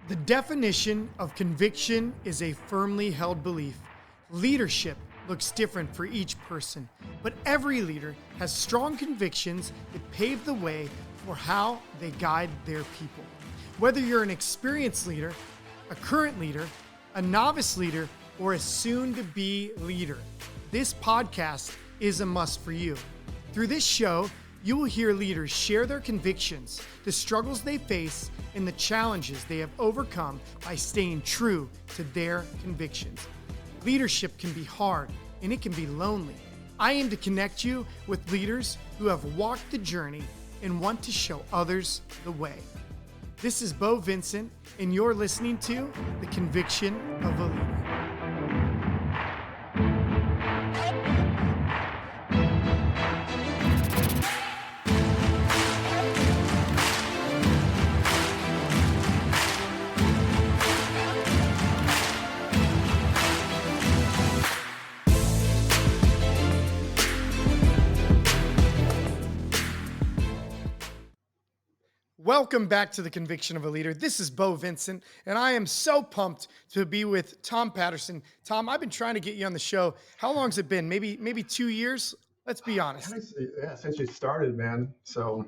The definition of conviction is a firmly held belief. Leadership looks different for each person, but every leader has strong convictions that pave the way for how they guide their people. Whether you're an experienced leader, a current leader, a novice leader, or a soon-to-be leader, this podcast is a must for you. Through this show, you will hear leaders share their convictions, the struggles they face, and the challenges they have overcome by staying true to their convictions. Leadership can be hard and it can be lonely. I aim to connect you with leaders who have walked the journey and want to show others the way. This is Beau Vincent, and you're listening to The Conviction of a Leader. Welcome back to The Conviction of a Leader. This is Beau Vincent, and I am so pumped to be with Tom Patterson. Tom, I've been trying to get you on the show. How long's it been? Maybe 2 years? Let's be honest. Yeah, since you started, man. So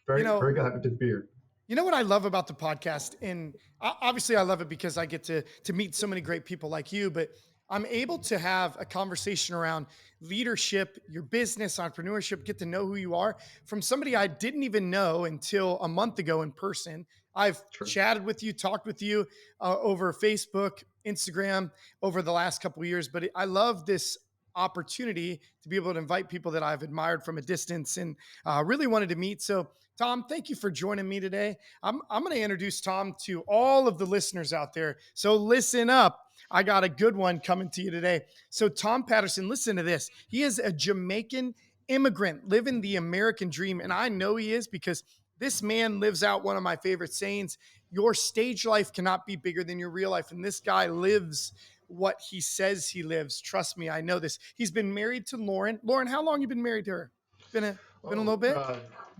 very happy to be here. You know what I love about the podcast? And obviously I love it because I get to meet so many great people like you, but I'm able to have a conversation around leadership, your business, entrepreneurship, get to know who you are from somebody I didn't even know until a month ago in person. I've chatted with you, talked with you over Facebook, Instagram over the last couple of years, but I love this opportunity to be able to invite people that I've admired from a distance and really wanted to meet. So Tom, thank you for joining me today. I'm going to introduce Tom to all of the listeners out there. So listen up. I got a good one coming to you today. So Tom Patterson, listen to this. He is a Jamaican immigrant living the American dream. And I know he is because this man lives out one of my favorite sayings. Your stage life cannot be bigger than your real life. And this guy lives what he says he lives. Trust me, I know this. He's been married to Lauren. Lauren, how long have you been married to her? Been a little bit?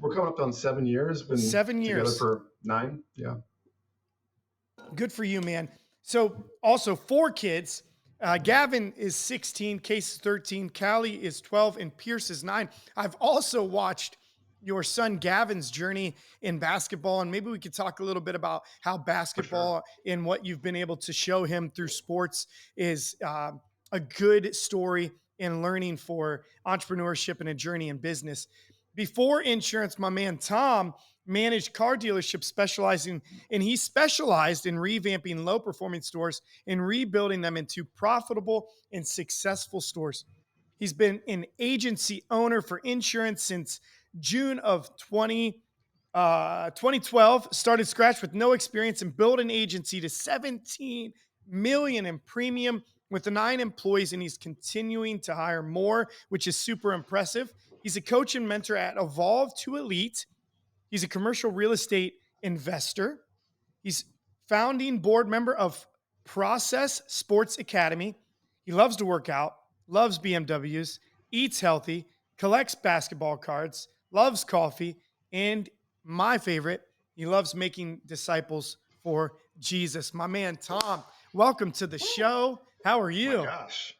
We're coming up on 7 years. Been 7 years. Together for 9. Yeah. Good for you, man. So also 4 kids. Gavin is 16, Case is 13, Callie is 12, and Pierce is 9. I've also watched your son Gavin's journey in basketball, and maybe we could talk a little bit about how basketball and what you've been able to show him through sports is a good story in learning for entrepreneurship and a journey in business. Before insurance, my man Tom managed car dealerships he specialized in revamping low-performing stores and rebuilding them into profitable and successful stores. He's been an agency owner for insurance since June of 2012, started scratch with no experience and built an agency to $17 million in premium with 9 employees, and he's continuing to hire more, which is super impressive. He's a coach and mentor at Evolve to Elite. He's a commercial real estate investor. He's founding board member of Process Sports Academy. He loves to work out, loves BMWs, eats healthy, collects basketball cards, loves coffee, and my favorite, he loves making disciples for Jesus. My man, Tom, welcome to the show. How are you? Oh my gosh.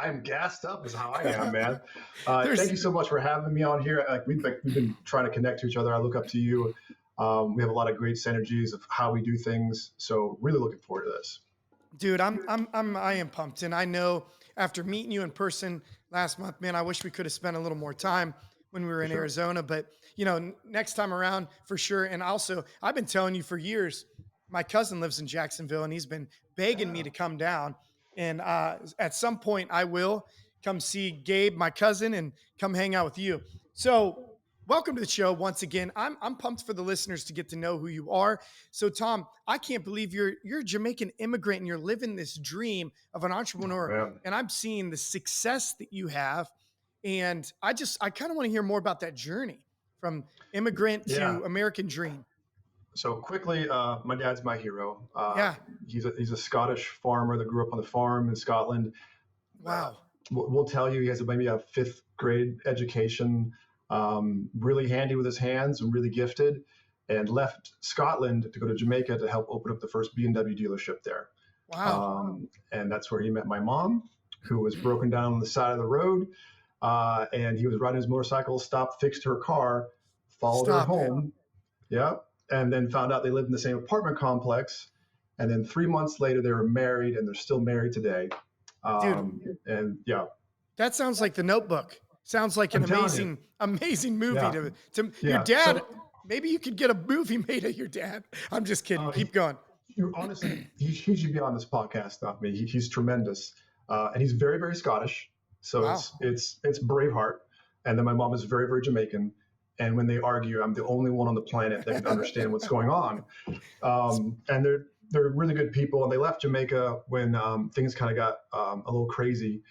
I'm gassed up is how I am, man. Thank you so much for having me on here. We've been trying to connect to each other. I look up to you. We have a lot of great synergies of how we do things. So really looking forward to this. Dude, I am pumped. And I know after meeting you in person last month, man, I wish we could have spent a little more time when we were in Arizona, but next time around for sure. And also I've been telling you for years, my cousin lives in Jacksonville and he's been begging me to come down. And at some point I will come see Gabe, my cousin, and come hang out with you. So welcome to the show once again. I'm pumped for the listeners to get to know who you are. So Tom, I can't believe you're a Jamaican immigrant and you're living this dream of an entrepreneur. And I'm seeing the success that you have. And I kind of want to hear more about that journey from immigrant to American dream. So quickly, my dad's my hero. He's a Scottish farmer that grew up on the farm in Scotland. Wow. We'll tell you, he has maybe a 5th grade education, really handy with his hands and really gifted. and left Scotland to go to Jamaica to help open up the first BMW dealership there. Wow. And that's where he met my mom, who was broken down on the side of the road. And he was riding his motorcycle, stopped, fixed her car, followed her Stop it. home. Yeah. And then found out they lived in the same apartment complex. And then 3 months later, they were married, and they're still married today. Dude, And yeah, that sounds like The Notebook. Sounds like an I'm telling you. amazing movie Yeah. to your Yeah. dad. So, Maybe you could get a movie made of your dad. I'm just kidding. Keep going. honestly, he should be on this podcast, not me. He's tremendous, and he's very, very Scottish. So Wow. it's Braveheart, and then my mom is very, very Jamaican. And when they argue, I'm the only one on the planet that can understand what's going on. And they're really good people, and they left Jamaica when things kind of got a little crazy.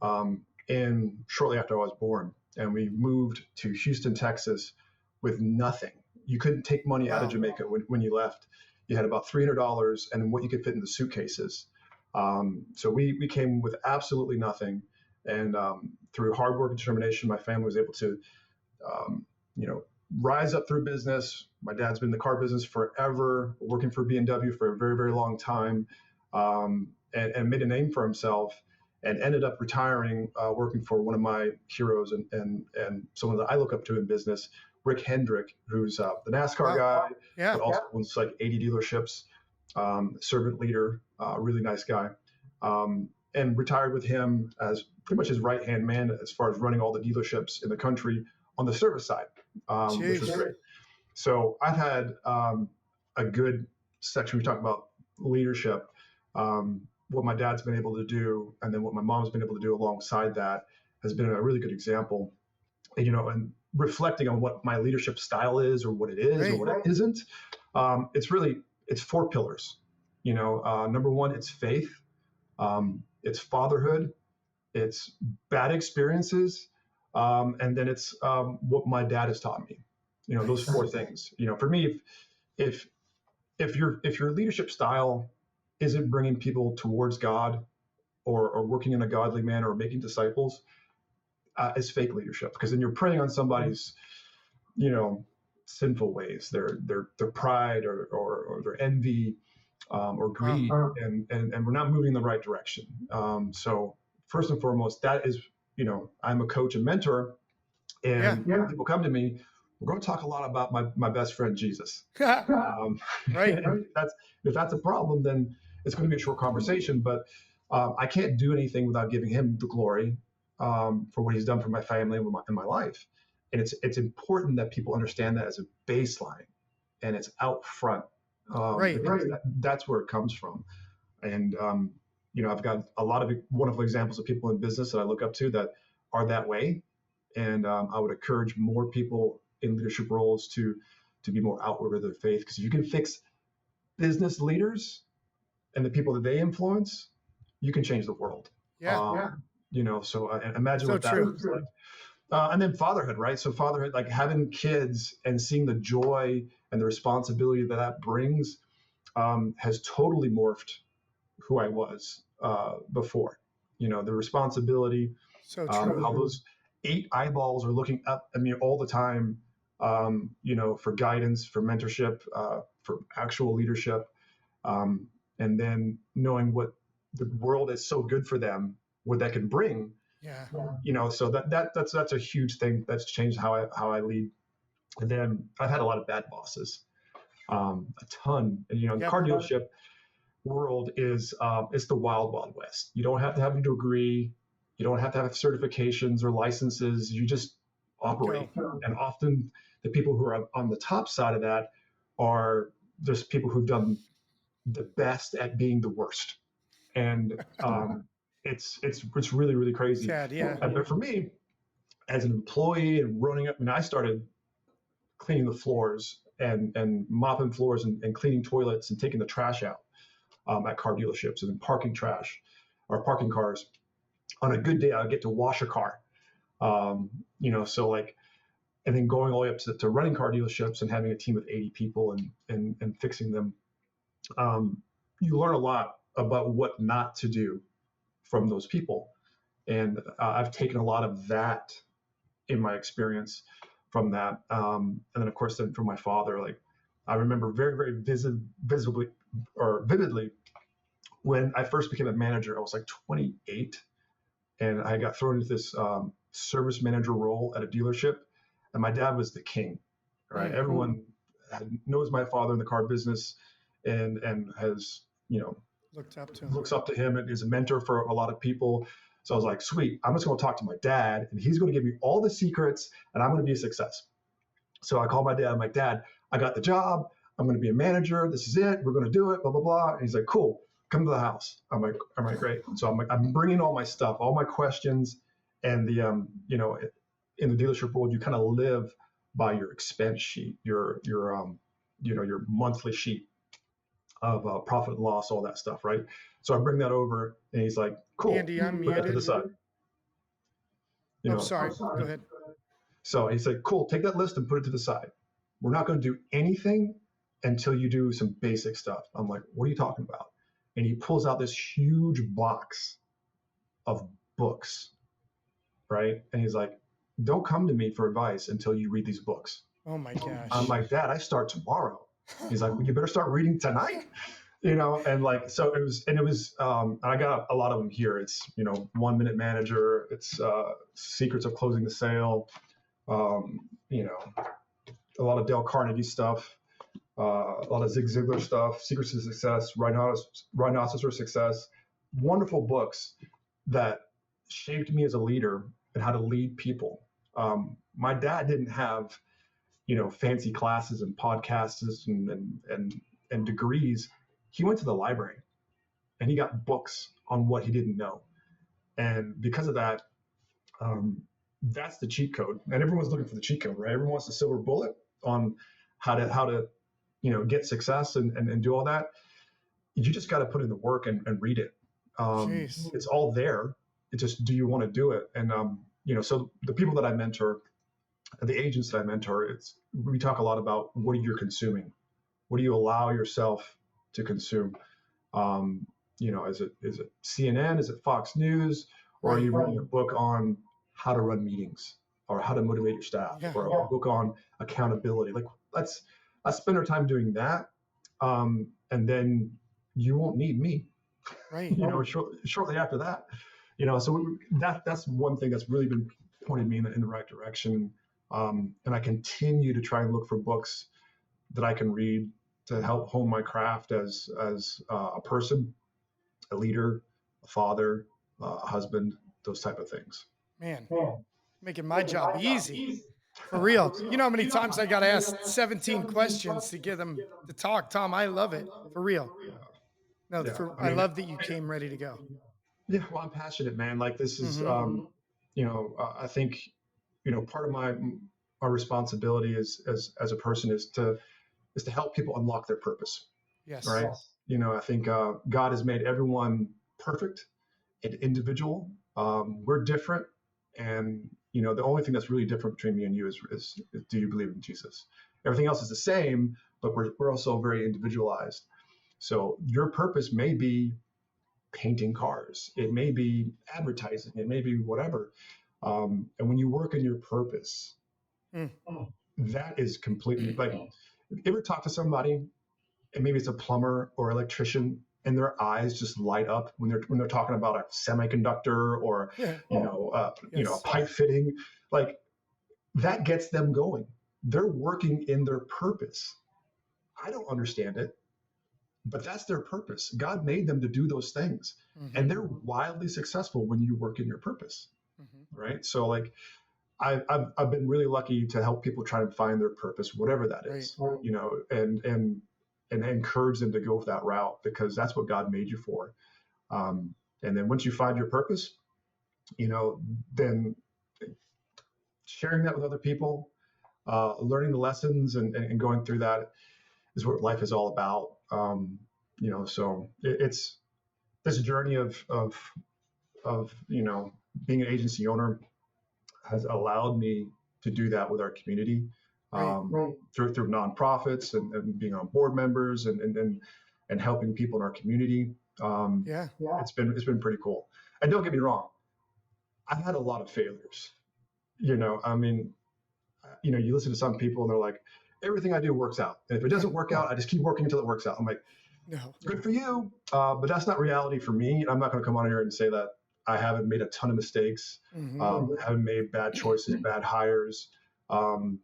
And shortly after I was born, and we moved to Houston, Texas, with nothing. You couldn't take money out of Jamaica when you left. You had about $300 and then what you could fit in the suitcases. So we came with absolutely nothing. And through hard work and determination, my family was able to, rise up through business. My dad's been in the car business forever, working for BMW for a very, very long time, and made a name for himself, and ended up retiring, working for one of my heroes and someone that I look up to in business, Rick Hendrick, who's the NASCAR guy, but also owns like 80 dealerships, servant leader, really nice guy, and retired with him as pretty much his right-hand man as far as running all the dealerships in the country on the service side, which was great. So I've had a good section. We talk about leadership, what my dad's been able to do, and then what my mom's been able to do alongside that has been a really good example. And reflecting on what my leadership style is, or what it is, or what it isn't. It's 4 pillars. Number one, it's faith, it's fatherhood, it's bad experiences, and then it's what my dad has taught me. Those 4 things. For me, if your leadership style isn't bringing people towards God, or working in a godly manner, or making disciples, is fake leadership, because then you're preying on somebody's, sinful ways, their pride, or their envy, or greed, and we're not moving in the right direction. So first and foremost, that is, I'm a coach and mentor, and when people come to me, we're going to talk a lot about my best friend Jesus. Right. If that's a problem, then it's going to be a short conversation. But I can't do anything without giving him the glory, for what he's done for my family and my life. And it's important that people understand that as a baseline, and it's out front. Because that's where it comes from. And I've got a lot of wonderful examples of people in business that I look up to that are that way. And I would encourage more people in leadership roles to be more outward with their faith, because if you can fix business leaders and the people that they influence, you can change the world. So imagine what that looks like. And then fatherhood, right? So fatherhood, like having kids and seeing the joy and the responsibility that brings, has totally morphed who I was before. The responsibility, how those 8 eyeballs are looking up at me all the time, for guidance, for mentorship, for actual leadership, and then knowing what the world is so good for them, what that can bring. So that's a huge thing that's changed how I lead. And then I've had a lot of bad bosses, a ton. And the car dealership world is it's the wild, wild west. You don't have to have a degree, you don't have to have certifications or licenses. You just operate. And often the people who are on the top side of that are just people who've done the best at being the worst. And it's really, really crazy. But for me, as an employee and running up, I started cleaning the floors and mopping floors and cleaning toilets and taking the trash out at car dealerships, and then parking trash or parking cars. On a good day, I would get to wash a car. And then going all the way up to running car dealerships and having a team of 80 people and fixing them. You learn a lot about what not to do from those people. And I've taken a lot of that in my experience from that. And then of course, then from my father, like I remember very, very visibly or vividly when I first became a manager. I was like 28, and I got thrown into this service manager role at a dealership, and my dad was the king. Right, everyone knows my father in the car business, and has looks up to him and is a mentor for a lot of people. So I was like, sweet, I'm just going to talk to my dad, and he's going to give me all the secrets, and I'm going to be a success. So I called my dad. I'm like, Dad, I got the job. I'm going to be a manager. This is it. We're going to do it. Blah blah blah. And he's like, cool. Come to the house. I'm like, all right, great. So I'm bringing all my stuff, all my questions, and the in the dealership world, you kind of live by your expense sheet, your your monthly sheet of profit and loss, all that stuff, right? So I bring that over, and he's like, cool. Andy, I'm put that to muted. the side. Oh, sorry. Go ahead. So he said, cool, take that list and put it to the side. We're not going to do anything until you do some basic stuff. I'm like, what are you talking about? And he pulls out this huge box of books, right? And he's like, don't come to me for advice until you read these books. Oh my gosh. I'm like, Dad, I start tomorrow. He's like, well, you better start reading tonight. And like, so it was, I got a lot of them here. It's, 1 Minute Manager. It's Secrets of Closing the Sale. A lot of Dale Carnegie stuff, a lot of Zig Ziglar stuff, Secrets to Success, Rhinoceros Success, wonderful books that shaped me as a leader and how to lead people. My dad didn't have, fancy classes and podcasts and degrees. He went to the library and he got books on what he didn't know. And because of that, that's the cheat code. And everyone's looking for the cheat code, right? Everyone wants the silver bullet on how to get success and do all that. You just got to put in the work and read it. It's all there. It's just, do you want to do it? And so the people that I mentor, the agents that I mentor, we talk a lot about what you're consuming. What do you allow yourself to consume? Is it CNN? Is it Fox News? Or are you reading a book on how to run meetings, or how to motivate your staff, or a book on accountability? Like, let's spend our time doing that, and then you won't need me, right? Shortly after that, So that's one thing that's really been pointed me in the right direction, and I continue to try and look for books that I can read to help hone my craft as a person, a leader, a father, a husband, those type of things. Man, making my job easy. For real. You know how many times I got asked 17 questions to get them to talk? Tom, I love it. For real. No, I love that you came ready to go. Yeah, well, I'm passionate, man. Like, this is, I think, part of my responsibility as a person is to help people unlock their purpose. Yes. Right. I think God has made everyone perfect and individual. We're different. And, the only thing that's really different between me and you is do you believe in Jesus? Everything else is the same, but we're also very individualized. So your purpose may be painting cars. It may be advertising. It may be whatever. And when you work in your purpose, that is completely, like, you ever talk to somebody, and maybe it's a plumber or electrician, and their eyes just light up when they're talking about a semiconductor or a pipe fitting, like, that gets them going. They're working in their purpose. I don't understand it, but that's their purpose. God made them to do those things, and they're wildly successful when you work in your purpose, right? So, like, I've been really lucky to help people try to find their purpose, whatever that is, and encourage them to go that route, because that's what God made you for. And then once you find your purpose, then sharing that with other people, learning the lessons and going through that is what life is all about. So it's this journey of being an agency owner has allowed me to do that with our community, through nonprofits and being on board members and helping people in our community. It's been pretty cool. And don't get me wrong, I've had a lot of failures. You listen to some people and they're like, everything I do works out. And if it doesn't work out, I just keep working until it works out. I'm like, No. good for you. But that's not reality for me. I'm not going to come on here and say that I haven't made a ton of mistakes, Hmm. haven't made bad choices, bad hires. Um,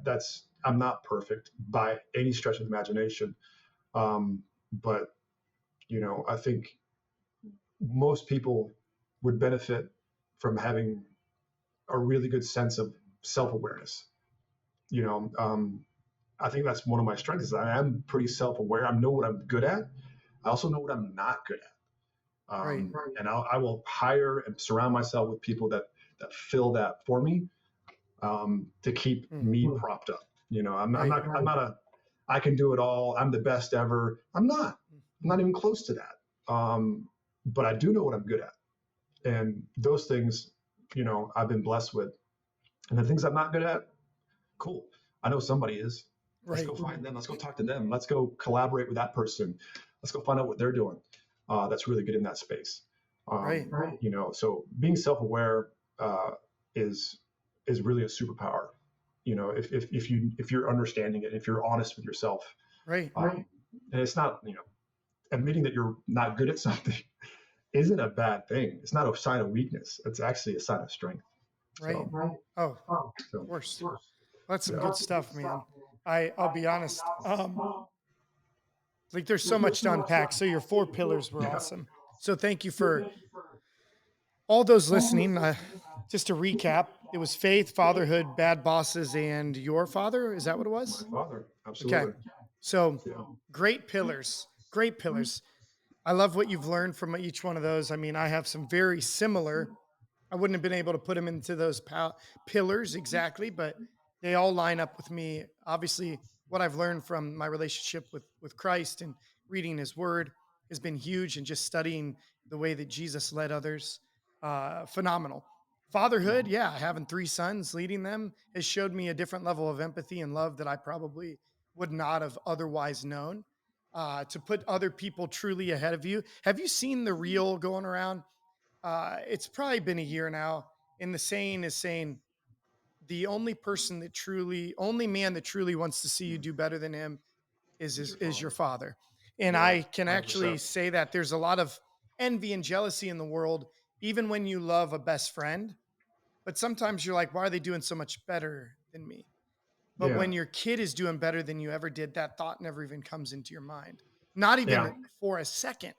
that's, I'm not perfect by any stretch of the imagination. But, I think most people would benefit from having a really good sense of self-awareness. You know, I think that's one of my strengths is I am pretty self-aware. I know what I'm good at. I also know what I'm not good at. Right. And I will hire and surround myself with people that fill that for me, to keep Mm. me propped up. Right. I can do it all. I'm the best ever. I'm not. I'm not even close to that. But I do know what I'm good at, and those things, I've been blessed with. And the things I'm not good at, cool. I know somebody is. Let's Right. go find them. Let's go talk to them. Let's go collaborate with that person. Let's go find out what they're doing. That's really good in that space. Right. So being self-aware is really a superpower. If you're understanding it, if you're honest with yourself, Right. and it's not, admitting that you're not good at something isn't a bad thing. It's not a sign of weakness. It's actually a sign of strength. Right. So, Oh, of so course. That's some yeah, good stuff, man. I'll be honest. Like there's so much to unpack. So your four pillars were yeah, awesome. So thank you for all those listening. Just to recap, it was faith, fatherhood, bad bosses, and your father. Is that what it my was? father, Okay. absolutely. So Yeah, great pillars. Great pillars. I love what you've learned from each one of those. I mean, I have some very similar. I wouldn't have been able to put them into those pillars exactly, but they all line up with me. Obviously, what I've learned from my relationship with Christ and reading His Word has been huge, and just studying the way that Jesus led others, phenomenal. Fatherhood, yeah, having three sons, leading them has showed me a different level of empathy and love that I probably would not have otherwise known. To put other people truly ahead of you. Have you seen the reel going around? It's probably been a year now. And the saying is saying the only man that truly wants to see you do better than him he's your is your father. father. And Yeah, I can actually 100%. say that there's a lot of envy and jealousy in the world, even when you love a best friend. But sometimes you're like, why are they doing so much better than me? But Yeah, when your kid is doing better than you ever did, that thought never even comes into your mind. Not yeah, even for a second.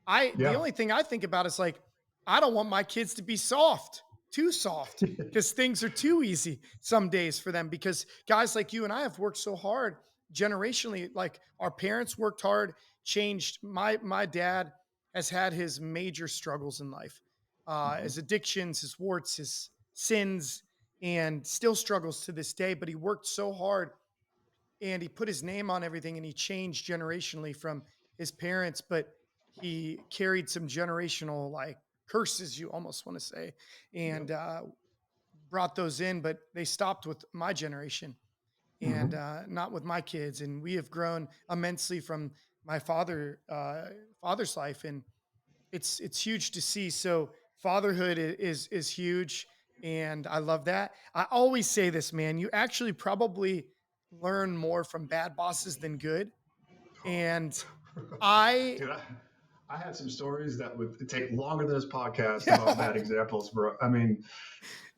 The yeah, only thing I think about is like, I don't want my kids to be too soft, because things are too easy some days for them. Because guys like you and I have worked so hard generationally. Like our parents worked hard, changed. My dad has had his major struggles in life, hmm, his addictions, his warts, his sins, and still struggles to this day. But he worked so hard, and he put his name on everything, and he changed generationally from his parents. But he carried some generational like curses, you almost want to say, yep, and brought those in. But they stopped with my generation, and hmm, not with my kids. And we have grown immensely from my father's life, and it's huge to see. So fatherhood is huge, and I love that. I always say this, man. You actually probably learn more from bad bosses than good. oh. And I Dude, I had some stories that would take longer than this podcast about yeah, bad examples, bro. I mean,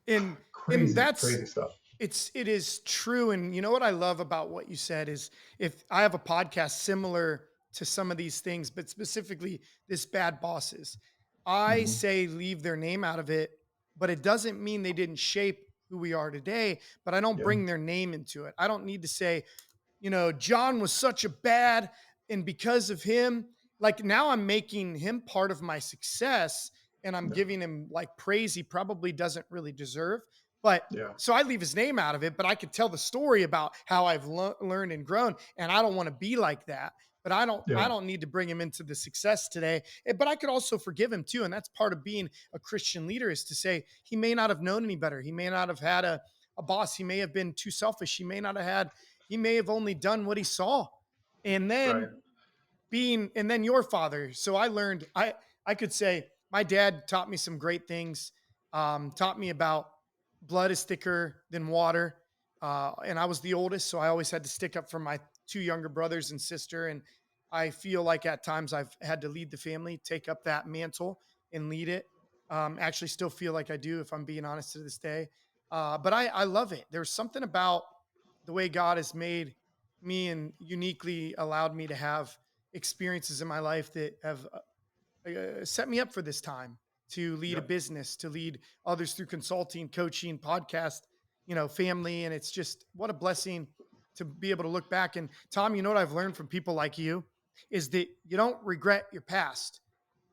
and and crazy, that's crazy stuff. it is true. And you know what I love about what you said is, if I have a podcast similar to some of these things, but specifically this bad bosses, I Hmm. say leave their name out of it, but it doesn't mean they didn't shape who we are today. But I don't Yeah, bring their name into it. I don't need to say, John was such a bad, and because of him, like now I'm making him part of my success, and I'm yeah, giving him like praise he probably doesn't really deserve. But yeah, so I leave his name out of it, but I could tell the story about how I've learned and grown, and I don't want to be like that. But I yeah, don't need to bring him into the success today. But I could also forgive him too, and that's part of being a Christian leader, is to say he may not have known any better. He may not have had a boss. He may have been too selfish. He may have only done what he saw. And right. then and then your father. So I could say my dad taught me some great things. Taught me about blood is thicker than water. And I was the oldest, so I always had to stick up for my two younger brothers and sister. And I feel like at times I've had to lead the family, take up that mantle and lead it. Actually, still feel like I do, if I'm being honest to this day. But I love it. There's something about the way God has made me and uniquely allowed me to have experiences in my life that have set me up for this time to lead a Yep. business, to lead others through consulting, coaching, podcast, family. And it's just what a blessing to be able to look back. And Tom, what I've learned from people like you is that you don't regret your past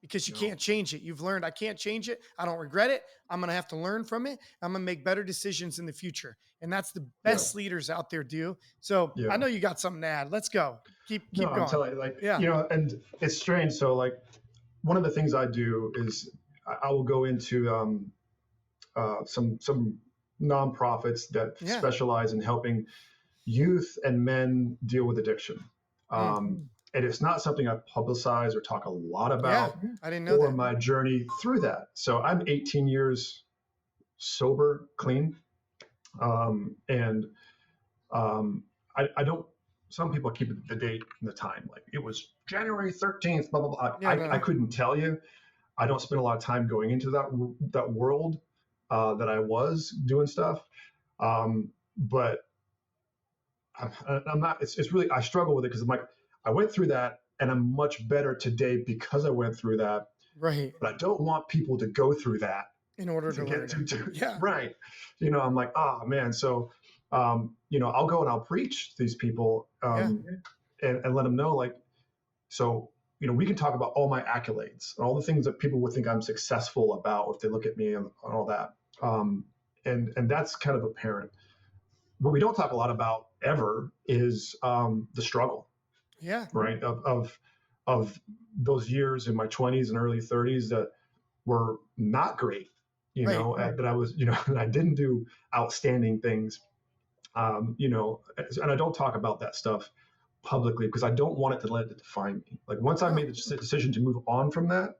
because you No. can't change it. You've learned, I can't change it. I don't regret it. I'm going to have to learn from it. I'm going to make better decisions in the future. And that's the Yeah. best leaders out there do. So I Yeah. know you got something to add. Let's go. No, Keep I'm going. telling you, like, Yeah. and it's strange. So, like, one of the things I do is I will go into some nonprofits that Yeah. specialize in helping youth and men deal with addiction. Mm. And it's not something I publicize or talk a lot Yeah. about I didn't know or that. my journey through that. So I'm 18 years sober, clean, and I don't. Some people keep the date and the time, like it was January 13th, blah blah blah. Yeah. I No. couldn't tell you. I don't spend a lot of time going into that world that I was doing stuff, but I'm not. It's really I struggle with it because I'm like I went through that and I'm much better today because I went through that. Right. But I don't want people to go through that In order to to get learn it. to Yeah. right. I'm like, oh man. So I'll go and I'll preach to these people Yeah. and let them know, like, so we can talk about all my accolades and all the things that people would think I'm successful about if they look at me and all that. And that's kind of apparent. What we don't talk a lot about ever is the struggle, Yeah. right? Of those years in my 20s and early 30s that were not great, Right. that I was, that I didn't do outstanding things, and I don't talk about that stuff publicly because I don't want it to let it define me. Like once I No. made the decision to move on from that,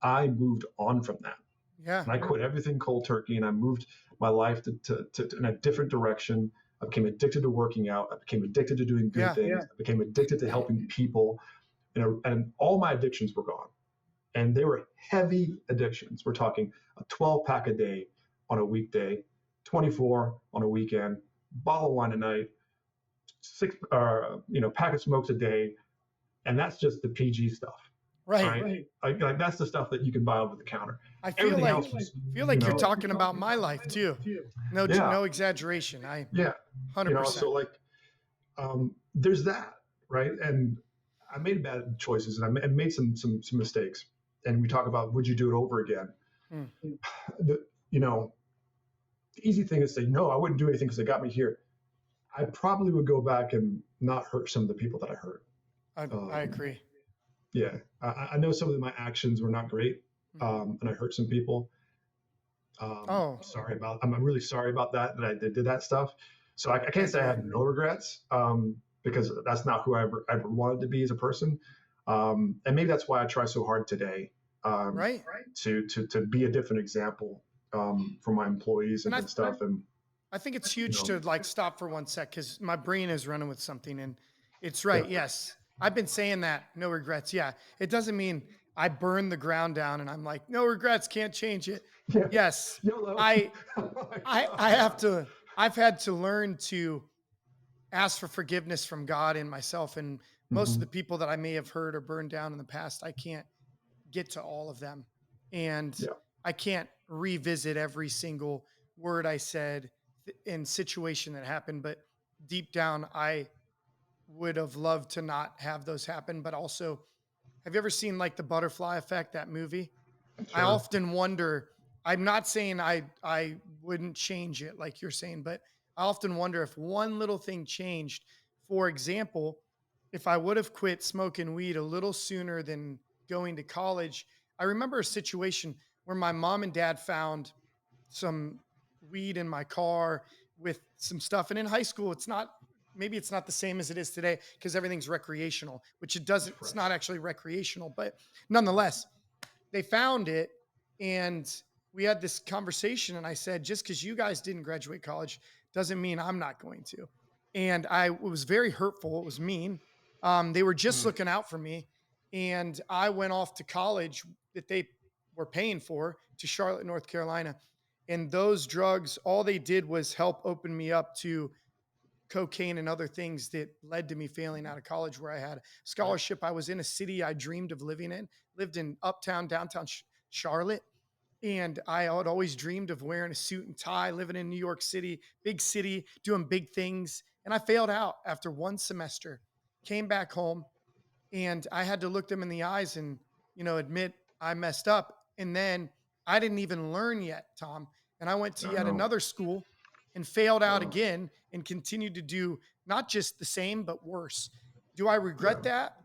I moved on from that. Yeah. And I quit everything cold turkey and I moved my life to in a different direction. I became addicted to working out. I became addicted to doing good Yeah. things. I became addicted to helping people. And all my addictions were gone. And they were heavy addictions. We're talking a 12 pack a day on a weekday, 24 on a weekend, bottle of wine a night, six, pack of smokes a day. And that's just the PG stuff. Right. Right. Like that's the stuff that you can buy over the counter. I feel Everything like else was, you're talking about my life too. No, yeah, no exaggeration. I yeah. 100%. So like, there's that, right? And I made bad choices and I made some mistakes. And we talk about, would you do it over again? Mm. The, the easy thing is to say, no, I wouldn't do anything because it got me here. I probably would go back and not hurt some of the people that I hurt. I agree. Yeah, I know some of my actions were not great, and I hurt some people. Oh, I'm really sorry about that I did that stuff. So I can't say I have no regrets because that's not who I ever wanted to be as a person. And maybe that's why I try so hard today right. to be a different example for my employees and stuff. And I think it's huge to like stop for one sec because my brain is running with something and it's right. Yeah. Yes. I've been saying that. No regrets. Yeah. It doesn't mean I burn the ground down and I'm like, no regrets, can't change it. Yeah. Yes. YOLO. I I've had to learn to ask for forgiveness from God and myself. And most of the people that I may have hurt or burned down in the past, I can't get to all of them. And Yeah. I can't revisit every single word I said in situation that happened. But deep down, I would have loved to not have those happen. But also, have you ever seen like the Butterfly Effect, that movie? I Sure. often wonder, I'm not saying I wouldn't change it like you're saying, but I often wonder if one little thing changed. For example, if I would have quit smoking weed a little sooner than going to college. I remember a situation where my mom and dad found some weed in my car with some stuff. And in high school, maybe it's not the same as it is today because everything's recreational, which it's not actually recreational, but nonetheless, they found it and we had this conversation and I said, just because you guys didn't graduate college doesn't mean I'm not going to. And it was very hurtful. It was mean. They were just Mm. looking out for me. And I went off to college that they were paying for to Charlotte, North Carolina. And those drugs, all they did was help open me up to cocaine and other things that led to me failing out of college where I had a Right. scholarship. I was in a city I dreamed of living in, lived in uptown, downtown Charlotte. And I had always dreamed of wearing a suit and tie, living in New York City, doing big things. And I failed out after one semester, came back home, and I had to look them in the eyes and, admit I messed up. And then I didn't even learn yet, Tom. And I went to I yet know. another school and failed out Yeah. again and continued to do not just the same, but worse. Do I Yeah. regret that?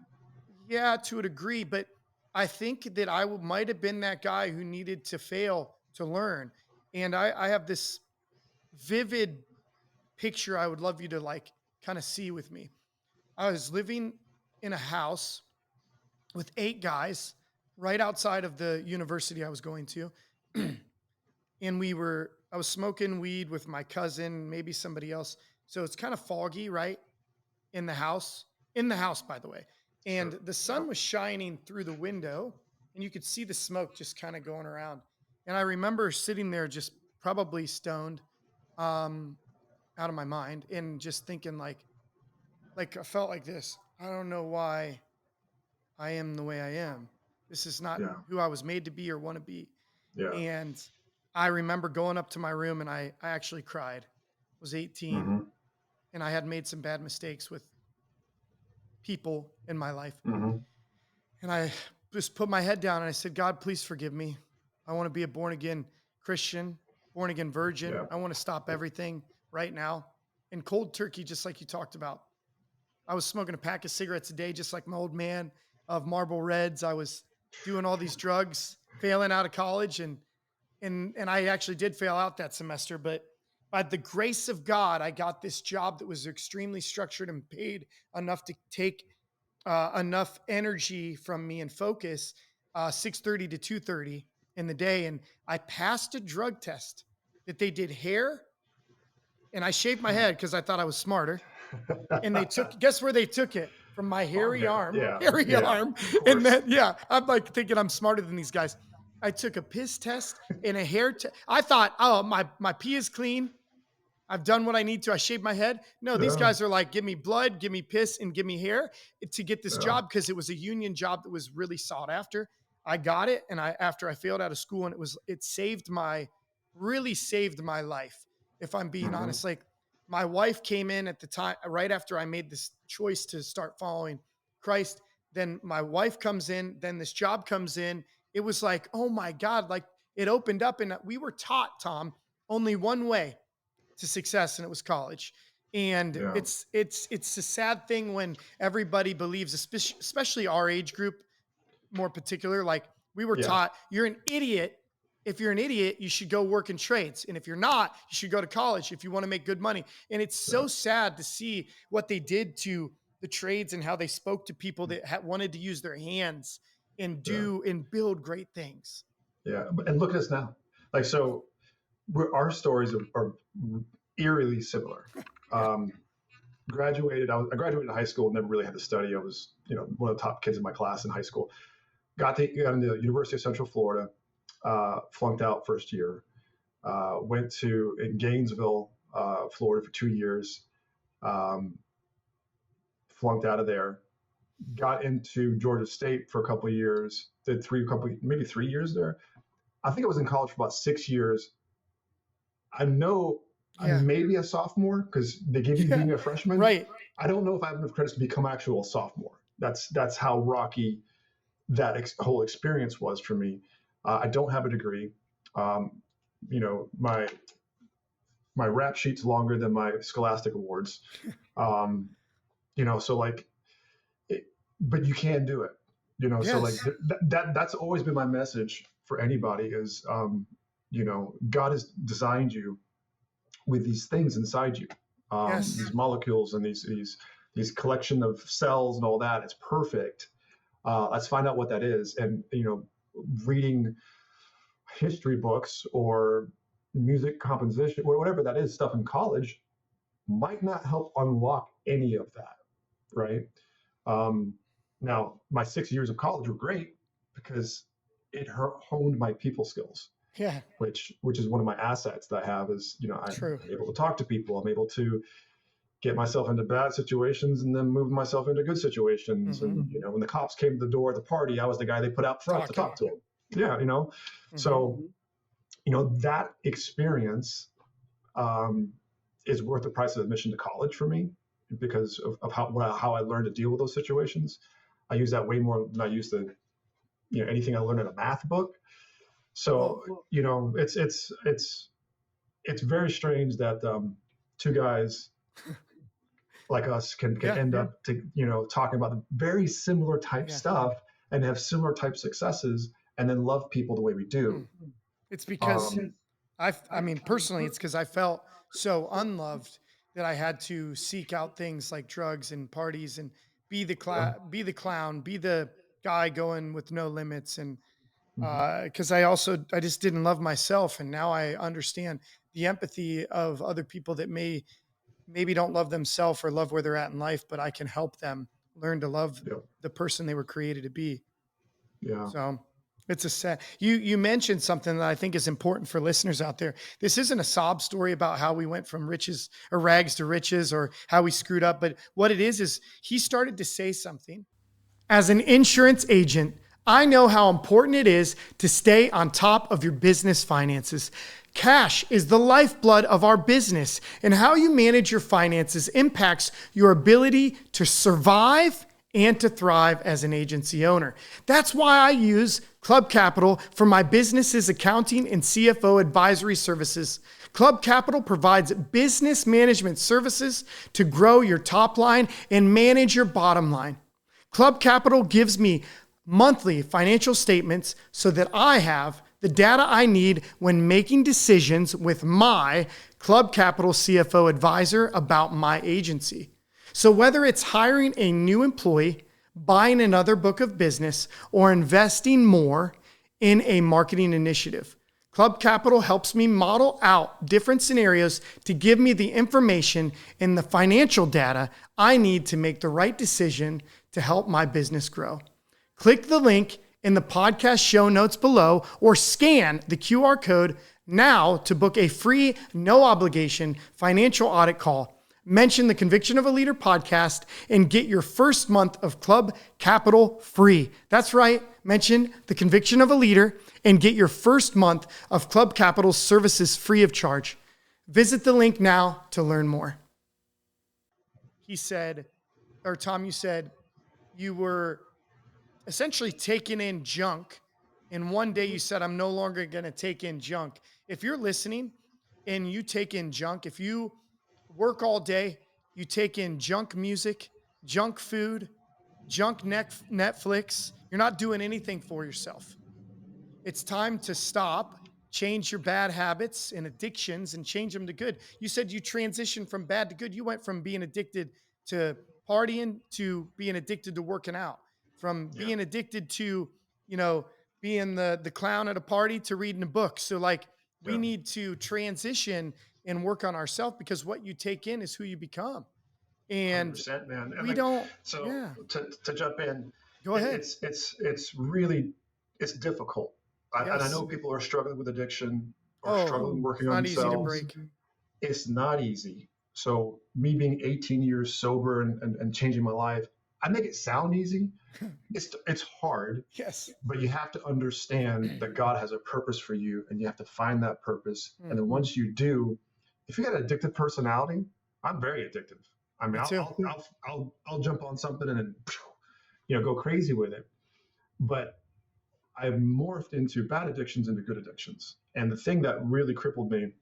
Yeah, to a degree. But I think that I might have been that guy who needed to fail to learn. And I have this vivid picture I would love you to like kind of see with me. I was living in a house with 8 guys right outside of the university I was going to. And I was smoking weed with my cousin, maybe somebody else. So it's kind of foggy, right? In the house, by the way. And Sure. the sun Yeah. was shining through the window and you could see the smoke just kind of going around. And I remember sitting there just probably stoned, um, out of my mind and just thinking like I felt like this. I don't know why I am the way I am. This is not Yeah. who I was made to be or want to be. Yeah. And I remember going up to my room and I actually cried. I was 18 Hmm. and I had made some bad mistakes with people in my life. Hmm. And I just put my head down and I said, God, please forgive me. I want to be a born again Christian, born again virgin. Yeah. I want to stop everything right now. And cold turkey, just like you talked about. I was smoking a pack of cigarettes a day, just like my old man of Marlboro Reds. I was doing all these drugs, failing out of college, and I actually did fail out that semester. But by the grace of God, I got this job that was extremely structured and paid enough to take enough energy from me and focus 6:30 to 2:30 in the day, and I passed a drug test that they did hair, and I shaved my head because I thought I was smarter and they took guess where they took it? From my Arm hairy hair. arm, Yeah. hairy Yeah. arm. Of And course. then, yeah, I'm like thinking I'm smarter than these guys. I took a piss test and a hair test. I thought, oh, my pee is clean. I've done what I need to. I shaved my head. No, these Yeah. guys are like, give me blood, give me piss, and give me hair to get this Yeah. job because it was a union job that was really sought after. I got it, and after I failed out of school, and it really saved my life. If I'm being Hmm. honest, like my wife came in at the time right after I made this choice to start following Christ. Then my wife comes in. Then this job comes in. It was like, oh my God, like it opened up, and we were taught, Tom, only one way to success, and it was college. And Yeah. it's a sad thing when everybody believes, especially our age group, more particular, like we were Yeah. taught you're an idiot. If you're an idiot, you should go work in trades, and if you're not, you should go to college if you want to make good money. And it's Yeah. so sad to see what they did to the trades and how they spoke to people that wanted to use their hands and Yeah. do and build great things. Yeah. And look at us now. Like, so our stories are eerily similar. Um, I graduated high school, never really had to study. I was, one of the top kids in my class in high school. Got into the University of Central Florida, flunked out first year. Went to in Gainesville, Florida for 2 years. Um, Flunked out of there. Got into Georgia State for a couple of years. Did maybe 3 years there. I think I was in college for about 6 years. I know Yeah. I'm maybe a sophomore because they give you Yeah. being a freshman. Right. I don't know if I have enough credits to become actual sophomore. That's how rocky that whole experience was for me. I don't have a degree. Um, my rap sheet's longer than my Scholastic awards. Um, so like, but you can do it. So like Yes. that's always been my message for anybody is, God has designed you with these things inside you, Yes. these molecules and these collection of cells and all that. It's perfect. Let's find out what that is. And reading history books or music composition, or whatever that is, stuff in college might not help unlock any of that, right? Um, Now, my 6 years of college were great because it honed my people skills, Yeah. which is one of my assets that I have. Is, I'm True. able to talk to people. I'm able to get myself into bad situations and then move myself into good situations. Mm-hmm. And when the cops came to the door at the party, I was the guy they put out front to Talking. talk to them. Yeah, Mm-hmm. so that experience um, is worth the price of admission to college for me because of how I learned to deal with those situations. I use that way more than I used to, anything I learned in a math book. So, Well, it's very strange that two guys like us can yeah. end up talking about the very similar type Yeah. stuff and have similar type successes and then love people the way we do. It's because Um, I mean, personally, it's because I felt so unloved that I had to seek out things like drugs and parties and be the clown, be the guy going with no limits. And mhm. because I just didn't love myself. And now I understand the empathy of other people that maybe don't love themselves or love where they're at in life, but I can help them learn to love Yeah, the person they were created to be. yeah, So it's a set. You mentioned something that I think is important for listeners out there. This isn't a sob story about how we went from riches or rags to riches or how we screwed up, but what it is he started to say something. As an insurance agent, I know how important it is to stay on top of your business finances. Cash is the lifeblood of our business, and how you manage your finances impacts your ability to survive and to thrive as an agency owner. That's why I use Club Capital for my business's accounting and CFO advisory services. Club Capital provides business management services to grow your top line and manage your bottom line. Club Capital gives me monthly financial statements so that I have the data I need when making decisions with my Club Capital CFO advisor about my agency. So whether it's hiring a new employee, buying another book of business, or investing more in a marketing initiative, Club Capital helps me model out different scenarios to give me the information and the financial data I need to make the right decision to help my business grow. Click the link in the podcast show notes below or scan the QR code now to book a free, no obligation financial audit call. Mention the Conviction of a Leader podcast and get your first month of Club Capital free. That's right. Mention the Conviction of a Leader and get your first month of Club Capital services free of charge. Visit the link now to learn more. He said, or Tom, you said you were essentially taking in junk. And one day you said, I'm no longer going to take in junk. If you're listening and you take in junk, if you work all day, you take in junk music, junk food, junk Netflix, you're not doing anything for yourself. It's time to stop, change your bad habits and addictions and change them to good. You said you transitioned from bad to good. You went from being addicted to partying to being addicted to working out, from yeah, being addicted to, you know, being the clown at a party to reading a book. So like we yeah. need to transition and work on ourselves because what you take in is who you become. And 100%, man. And we like, don't, so yeah, to jump in, go ahead. it's really it's difficult. And I know Yes. people are struggling with addiction or Oh, struggling working it's on not easy to themselves. break. It's not easy. So me being 18 years sober and changing my life, I make it sound easy. It's hard, Yes. but you have to understand that God has a purpose for you, and you have to find that purpose. And Mm, then once you do, if you got an addictive personality, I'm very addictive. I mean, me too. I'll jump on something and then go crazy with it. But I've morphed into bad addictions into good addictions. And the thing that really crippled me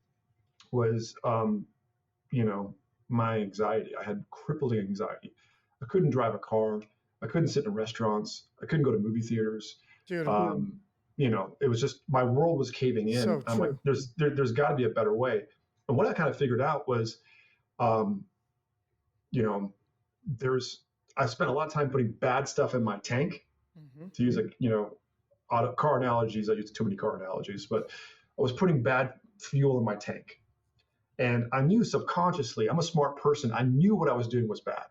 was, you know, my anxiety. I had crippling anxiety. I couldn't drive a car. I couldn't sit in restaurants. I couldn't go to movie theaters. Dude, Um, it was just my world was caving in. so I'm like, true. there's got to be a better way. And what I kind of figured out was, um, you know, there's I spent a lot of time putting bad stuff in my tank Hmm. to use car analogies. I use too many car analogies, but I was putting bad fuel in my tank. And I knew subconsciously, I'm a smart person. I knew what I was doing was bad,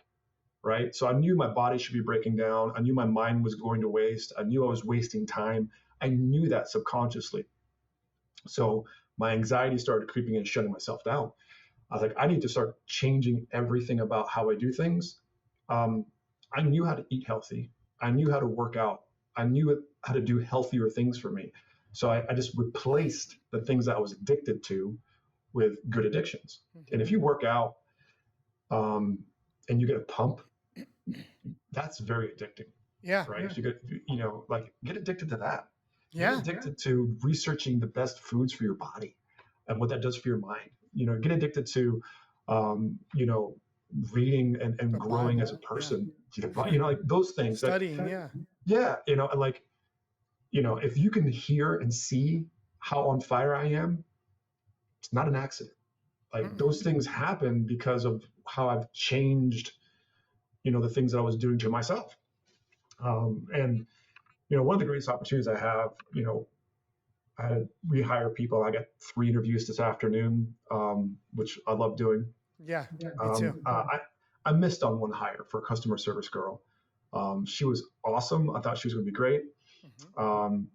right? So I knew my body should be breaking down. I knew my mind was going to waste. I knew I was wasting time. I knew that subconsciously. So my anxiety started creeping in and shutting myself down. I was like, I need to start changing everything about how I do things. Um, I knew how to eat healthy. I knew how to work out. I knew how to do healthier things for me. So I just replaced the things that I was addicted to with good addictions. And if you work out um, and you get a pump, that's very addicting, Yeah. right? If you get, like get addicted to that. Get Yeah. addicted to researching the best foods for your body and what that does for your mind. Get addicted to, reading and The growing as a Bible. Yeah. person. Like those things that, Studying. Yeah. yeah, and like, if you can hear and see how on fire I am, it's not an accident. Like those things happen because of how I've changed, the things that I was doing to myself. And one of the greatest opportunities I have, I had to rehire people. I got 3 interviews this afternoon, which I love doing. Yeah. Me too. I missed on one hire for a customer service girl. She was awesome. I thought she was going to be great.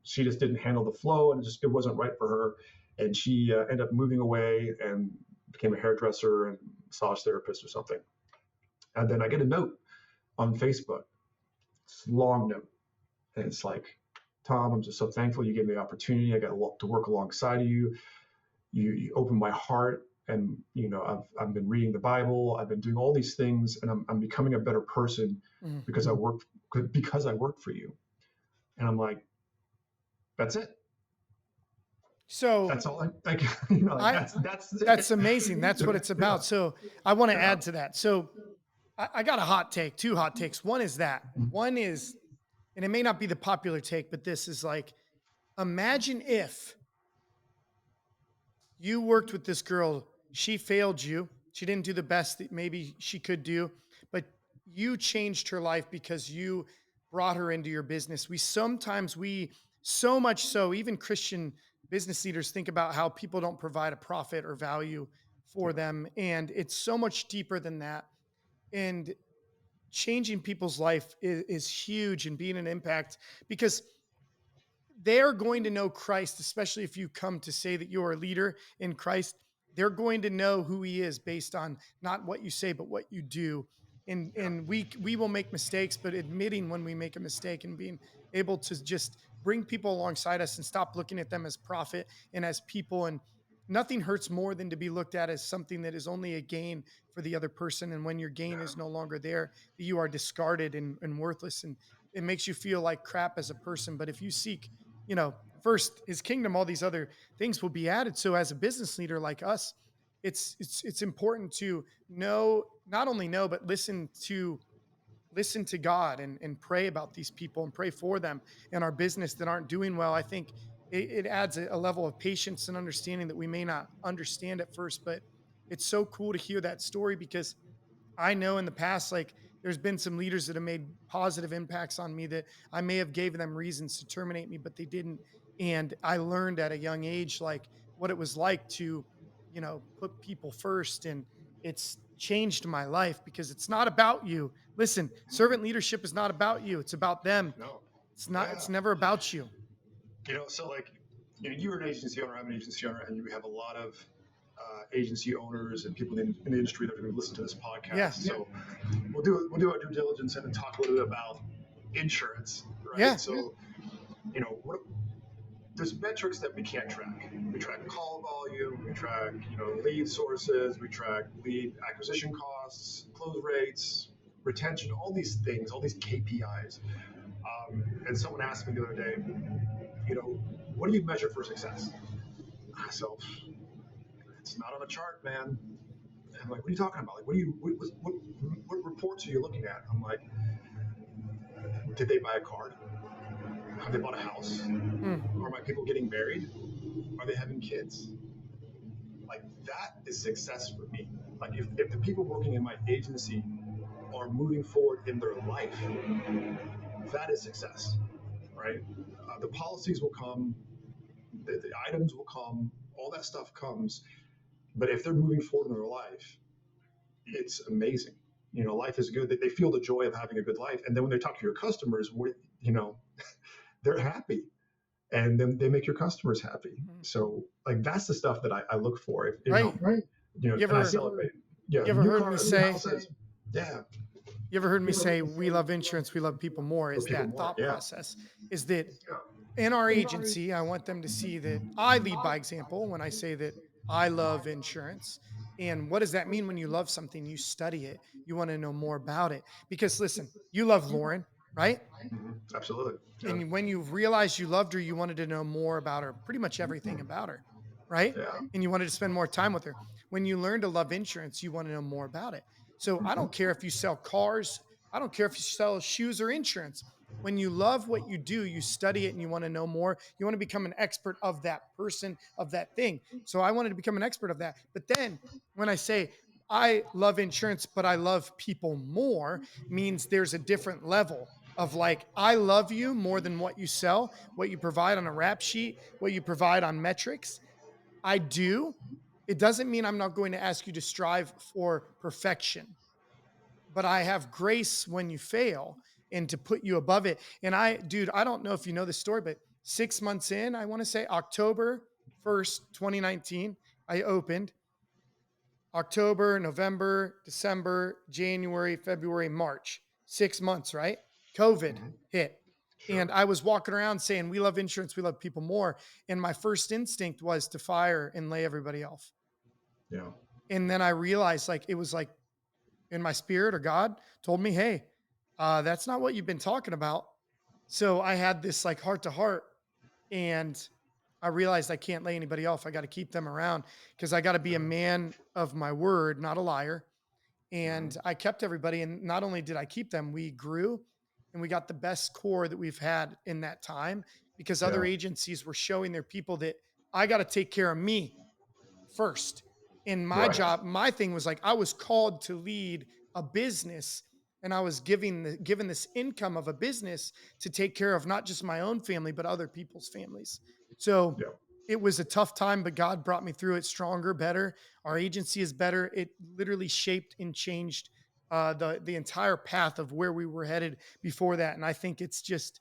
She just didn't handle the flow, and it wasn't right for her. And she ended up moving away and became a hairdresser and massage therapist or something. And then I get a note on Facebook. It's a long note, and it's like, Tom, I'm just so thankful you gave me the opportunity. I got to work alongside of you. You opened my heart, and I've been reading the Bible. I've been doing all these things, and I'm becoming a better person because I worked for you. And I'm like, that's it. So That's all I like. that's amazing. That's what it's about. So I want to add to that. So I got a hot take, 2 hot takes. One is that. One is, and it may not be the popular take, but this is like, imagine if you worked with this girl, she failed you. She didn't do the best that maybe she could do, but you changed her life because you brought her into your business. We so much so, even Christian business leaders think about how people don't provide a profit or value for them. And it's so much deeper than that. And changing people's life is huge and being an impact, because they're going to know Christ, especially if you come to say that you're a leader in Christ. They're going to know who he is based on not what you say, but what you do. And we will make mistakes, but admitting when we make a mistake and being able to just bring people alongside us and stop looking at them as profit and as people. And nothing hurts more than to be looked at as something that is only a gain for the other person. And when your gain is no longer there, you are discarded and worthless. And it makes you feel like crap as a person. But if you seek, first his kingdom, all these other things will be added. So as a business leader like us, it's important to know, not only know, but listen to God and pray about these people and pray for them in our business that aren't doing well. I think it adds a level of patience and understanding that we may not understand at first, but it's so cool to hear that story, because I know in the past, like, there's been some leaders that have made positive impacts on me that I may have given them reasons to terminate me, but they didn't. And I learned at a young age, like, what it was like to, put people first. And it's changed my life because it's not about you. Listen, servant leadership is not about you. It's about them. No. It's not, Yeah. it's never about you. So like, you're an agency owner, I'm an agency owner, and we have a lot of agency owners and people in the industry that are going to listen to this podcast. Yeah. So we'll do our due diligence and talk a little bit about insurance, right? Yeah. So, there's metrics that we can't track. We track call volume, we track, lead sources, we track lead acquisition costs, close rates, retention, all these things, all these KPIs. And someone asked me the other day, what do you measure for success? So it's not on a chart, man. I'm like, what are you talking about? Like, what reports are you looking at? I'm like, did they buy a car? Have they bought a house? Are my people getting married? Are they having kids? Like, that is success for me. Like, if the people working in my agency are moving forward in their life, that is success, right? The policies will come, the items will come, all that stuff comes. But if they're moving forward in their life, it's amazing. Life is good. They feel the joy of having a good life. And then when they talk to your customers, you know, they're happy, and then they make your customers happy. So like that's the stuff that I look for. Right. You And I ever celebrate. Yeah, you ever new heard me cars, new say houses. Yeah, you ever heard me say we love insurance, we love people more? for Is people that more. thought Yeah, process? Is that yeah, in our agency, I want them to see that I lead by example when I say that I love insurance. And what does that mean when you love something? You study it, you want to know more about it. Because listen, you love Lauren, right? absolutely. Yeah, And when you realized you loved her, you wanted to know more about her, pretty much everything about her, right? yeah. And you wanted to spend more time with her. When you learn to love insurance, you want to know more about it. So I don't care if you sell cars, I don't care if you sell shoes or insurance. When you love what you do, you study it and you want to know more. You want to become an expert of that person, of that thing. So I wanted to become an expert of that. But then when I say I love insurance, but I love people more, means there's a different level of like, I love you more than what you sell, what you provide on a rap sheet, what you provide on metrics. I do. It doesn't mean I'm not going to ask you to strive for perfection, but I have grace when you fail and to put you above it. And dude, I don't know if you know this story, but 6 months in, I want to say October 1st, 2019, I opened. October, November, December, January, February, March. 6 months, right? COVID hit. Sure. And I was walking around saying, we love insurance, we love people more. And my first instinct was to fire and lay everybody off. Yeah. And then I realized, like, it was like in my spirit, or God told me, hey, that's not what you've been talking about. So I had this like heart to heart, and I realized I can't lay anybody off. I got to keep them around because I got to be a man of my word, not a liar. Mhm. And I kept everybody. And not only did I keep them, we grew and we got the best core that we've had in that time, because other Yeah. agencies were showing their people that I got to take care of me first. In my Right. job, my thing was like I was called to lead a business, and I was given this income of a business to take care of not just my own family but other people's families. So Yeah. it was a tough time, but God brought me through it stronger, better. Our agency is better. It literally shaped and changed the entire path of where we were headed before that. And I think it's just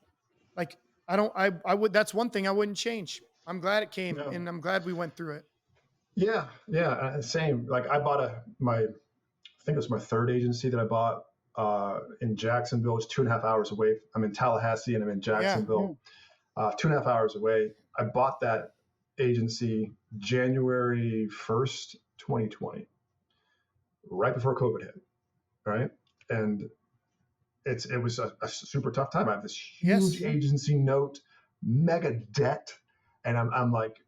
like I would, that's one thing I wouldn't change. I'm glad it came, Yeah. and I'm glad we went through it. Yeah. Yeah. Same. Like I bought I think it was my third agency that I bought in Jacksonville. It's 2.5 hours away. I'm in Tallahassee and I'm in Yeah. Jacksonville, 2.5 hours away. I bought that agency January 1st, 2020, right before COVID hit. Right. And it was a super tough time. I have this huge Yes. agency note, mega debt, and I'm like,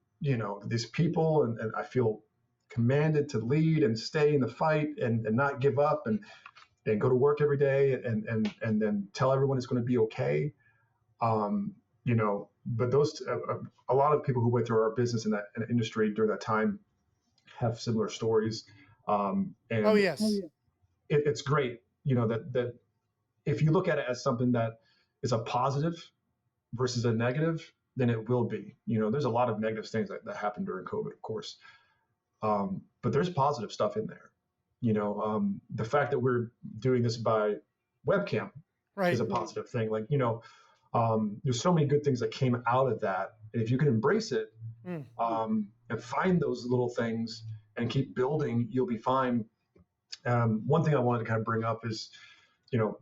these people, and I feel commanded to lead and stay in the fight and not give up and go to work every day and then tell everyone it's going to be okay. Um, but a lot of people who went through our business in that industry during that time have similar stories, Oh, and yes. it's great, that if you look at it as something that is a positive versus a negative, then it will be. There's a lot of negative things that happened during COVID, of course, but there's positive stuff in there. The fact that we're doing this by webcam is Right. a positive thing. Like, there's so many good things that came out of that, and if you can embrace it, Mm. and find those little things and keep building, you'll be fine. One thing I wanted to kind of bring up is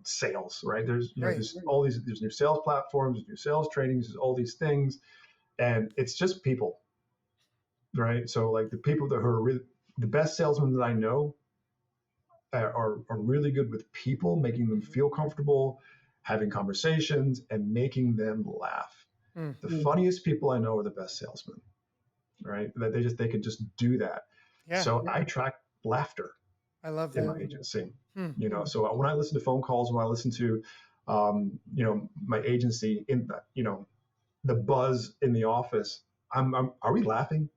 sales, right? Right. There's new sales platforms, new sales trainings, there's all these things, and it's just people, right? So like the people that are really the best salesmen that I know are really good with people, making them feel comfortable, having conversations, and making them laugh. Mm. The funniest people I know are the best salesmen, right? That they can just do that. Yeah. So I track laughter I love in that. my agency. Mm. So when I listen to phone calls, when I listen to, my agency in the buzz in the office, are we laughing?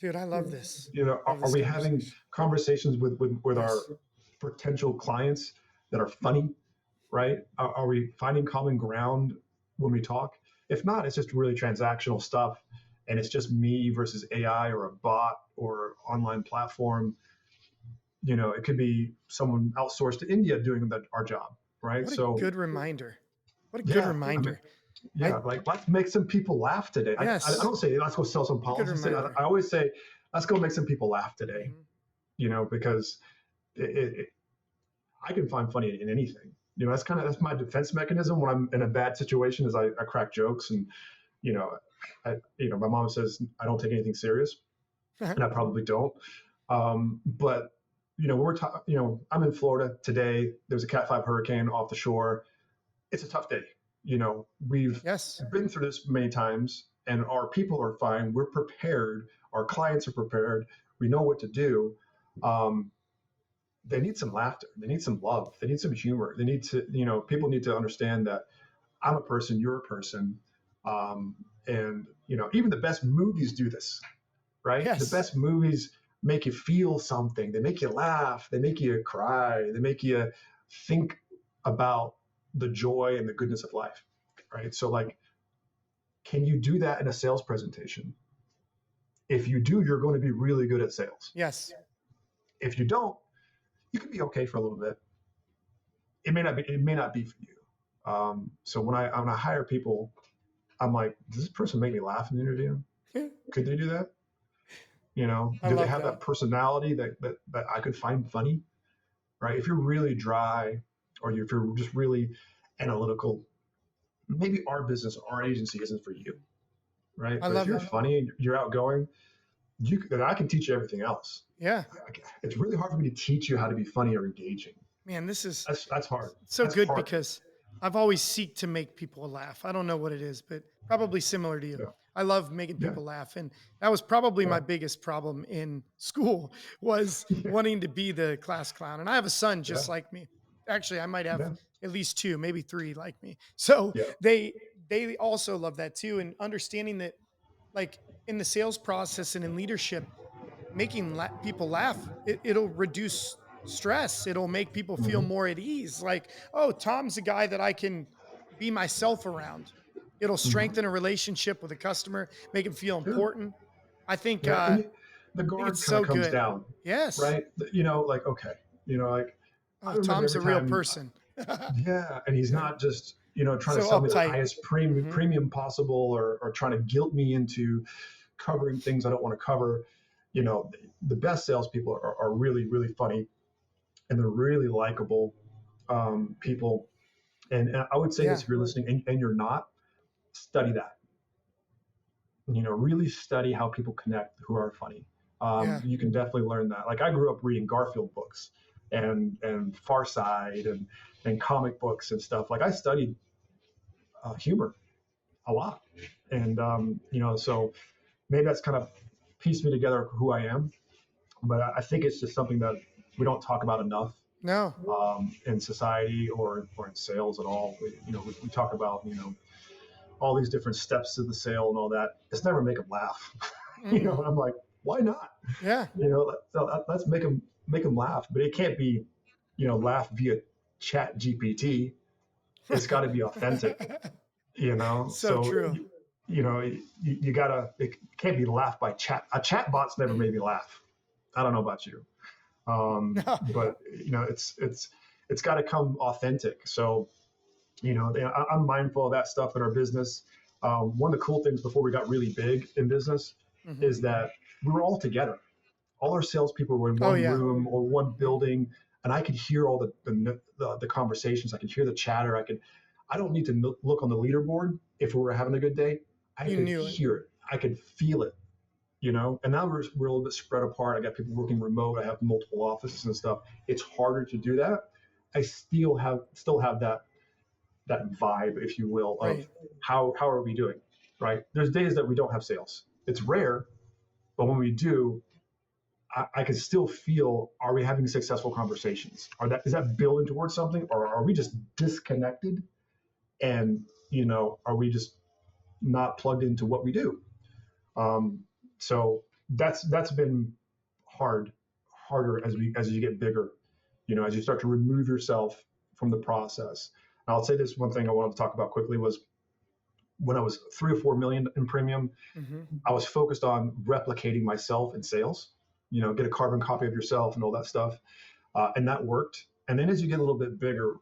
Dude, I love this. Are, Love are this we having conversation. conversations with our Yes. potential clients that are funny, right? Are we finding common ground when we talk? If not, it's just really transactional stuff. and it's just me versus AI or a bot or online platform, it could be someone outsourced to India doing our job, right? What a So good reminder. What a good yeah, I mean, reminder. yeah, I like let's make some people laugh today. I Yes, don't say let's go sell some what a good policies. reminder. I always say let's go make some people laugh today. Mhm. Because I can find funny in anything. That's my defense mechanism when I'm in a bad situation. Is I crack jokes, and you know, my mom says I don't take anything serious, and I probably don't. But when we're talking, I'm in Florida today. There's a Cat 5 hurricane off the shore. It's a tough day. We've Yes, been through this many times, and our people are fine. We're prepared. Our clients are prepared. We know what to do. Um, they need some laughter. They need some love. They need some humor. They need to, people need to understand that I'm a person, you're a person. Um, and, even the best movies do this, right? The yes. best movies make you feel something. They make you laugh. They make you cry. They make you think about the joy and the goodness of life, right? So, like, can you do that in a sales presentation? If you do, you're going to be really good at sales. Yes. If you don't, you can be okay for a little bit. It may not be for you. So when I hire people, I'm like, does this person make me laugh in the interview? Could they do that? I Do they love have that. that personality that I could find funny? Right? If you're really dry, or if you're just really analytical, maybe our business, our agency isn't for you, right? I But if love you're it. funny and you're outgoing, then I can teach you everything else. Yeah. It's really hard for me to teach you how to be funny or engaging. Man, this is That's hard. so That's good hard. because I've always seek to make people laugh. I don't know what it is, but probably similar to you. Yeah. I love making Yeah. people laugh, and that was probably Yeah. my biggest problem in school was Yeah. wanting to be the class clown. And I have a son Yeah. just like me. Actually, I might have Yeah. at least two, maybe three like me. So Yeah. they also love that too, and understanding that like in the sales process and in leadership, making people laugh, it'll reduce stress. It'll make people feel Hmm. more at ease. Like, oh, Tom's a guy that I can be myself around. It'll Hmm. strengthen a relationship with a customer, make him feel Yeah. important. I think Yeah. uh And I the think it's guard kind of so comes good. down, Yes. right? Like, okay, like I Oh, remember Tom's every a real time, person. yeah, and he's Yeah. not just, trying to So sell me the uptight. highest Hmm. premium possible, or trying to guilt me into covering things I don't want to cover. The best salespeople are really, really funny, and they're really likable people. And I would say this: Yeah. if you're listening and you're not, study that. Really study how people connect who are funny. Yeah. You can definitely learn that. Like, I grew up reading Garfield books and Far Side and comic books and stuff. Like, I studied humor a lot, and so maybe that's kind of pieced me together who I am. But I think it's just something that we don't talk about enough No. in society or in sales at all. We talk about all these different steps to the sale and all that. It's never make them laugh. Mm. And I'm like, why not? Yeah. Let's make them laugh, but it can't be laugh via chat GPT. It's got to be authentic. So So true. you gotta, it can't be laughed by chat. A chat bot's never made me laugh. I don't know about you, No. but it's got to come authentic. So I'm mindful of that stuff in our business. One of the cool things before we got really big in business Hmm. is that we were all together. All our salespeople were in Oh one yeah. room or one Mhm. building, and I could hear all the conversations. I could hear the chatter. I don't need to look on the leaderboard if we were having a good day. I You could knew it. hear it. I could feel it. And now we're a little bit spread apart. I got people working remote. I have multiple offices and stuff. It's harder to do that. I still have that vibe, if you will, of Right. how are we doing, right? There's days that we don't have sales. It's rare, but when we do, I can still feel: are we having successful conversations? Is that building towards something, or are we just disconnected? And are we just not plugged into what we do? Um, so that's been harder as you get bigger. As you start to remove yourself from the process. And I'll say this one thing I wanted to talk about quickly was when I was 3 or 4 million in premium, Hmm. I was focused on replicating myself in sales, get a carbon copy of yourself and all that stuff. And that worked. And then as you get a little bit bigger,